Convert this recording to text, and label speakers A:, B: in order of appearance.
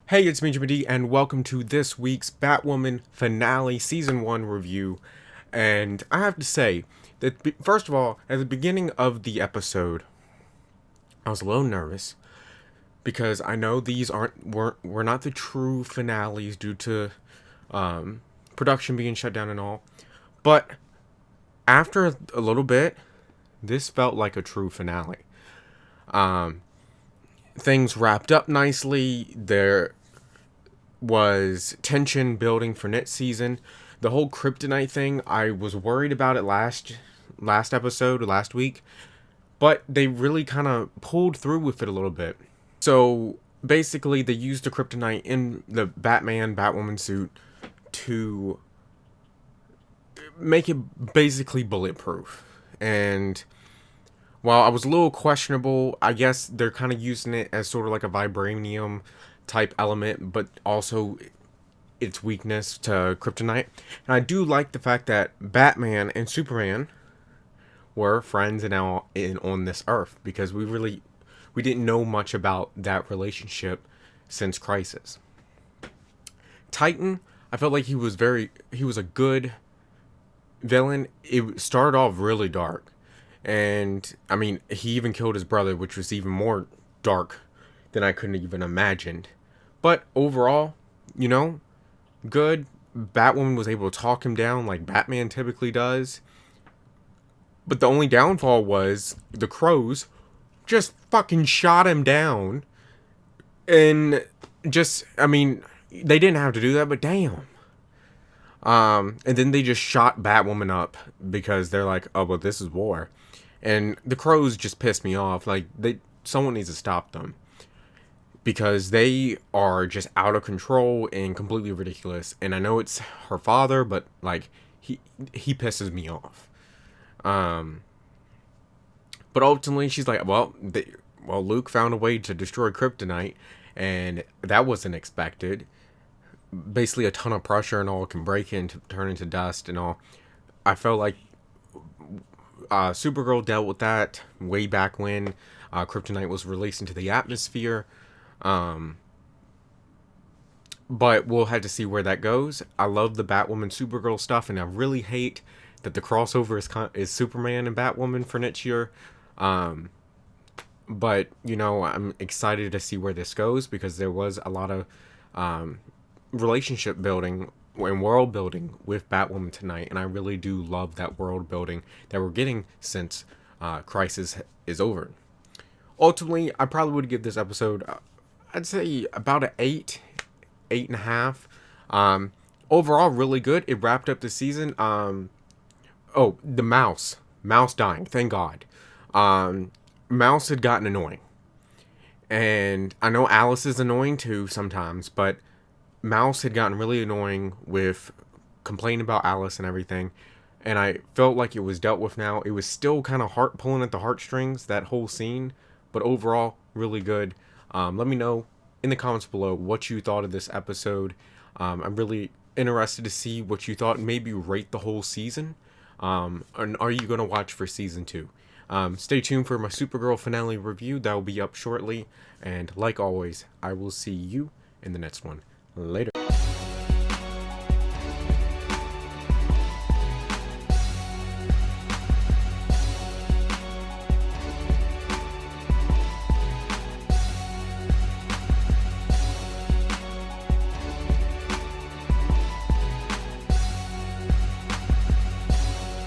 A: Hey, it's me, Jimmy D, and welcome to this week's Batwoman finale Season 1 review. And I have to say that, first of all, at the beginning of the episode, I was a little nervous because I know these were not the true finales due to production being shut down and all. But after a little bit, this felt like a true finale. Things wrapped up nicely. There was tension building for next season. The whole kryptonite thing, I was worried about it last episode, last week, but they really kind of pulled through with it a little bit. So basically, they used the kryptonite in the Batwoman suit to make it basically bulletproof. And while I was a little questionable, I guess they're kind of using it as sort of like a vibranium type element, but also its weakness to kryptonite. And I do like the fact that Batman and Superman were friends and now on this Earth, because we didn't know much about that relationship since Crisis. Titan, I felt like he was a good villain. It started off really dark, and I mean, he even killed his brother, which was even more dark than I couldn't even imagined. But overall, good. Batwoman was able to talk him down like Batman typically does. But the only downfall was the Crows just fucking shot him down. And they didn't have to do that, but damn. And then they just shot Batwoman up because they're like, oh, well, this is war. And the Crows just pissed me off. Like, someone needs to stop them, because they are just out of control and completely ridiculous. And I know it's her father, but like he pisses me off. But ultimately she's like, well, Luke found a way to destroy kryptonite, and that wasn't expected. Basically, a ton of pressure and all can break it and turn into dust and all. I felt like Supergirl dealt with that way back when kryptonite was released into the atmosphere. But we'll have to see where that goes. I love the Batwoman Supergirl stuff, and I really hate that the crossover is Superman and Batwoman for next year. But I'm excited to see where this goes, because there was a lot of relationship building and world building with Batwoman tonight, and I really do love that world building that we're getting since Crisis is over. Ultimately, I probably would give this episode, I'd say about an 8.5. Overall, really good. It wrapped up the season. The mouse dying. Thank God. Mouse had gotten annoying, and I know Alice is annoying too sometimes, but Mouse had gotten really annoying with complaining about Alice and everything, and I felt like it was dealt with now. It was still kind of pulling at the heartstrings, that whole scene, but overall, really good. Let me know in the comments below what you thought of this episode. I'm really interested to see what you thought. Maybe rate the whole season. And are you going to watch for season 2? Stay tuned for my Supergirl finale review. That will be up shortly. And like always, I will see you in the next one. Later.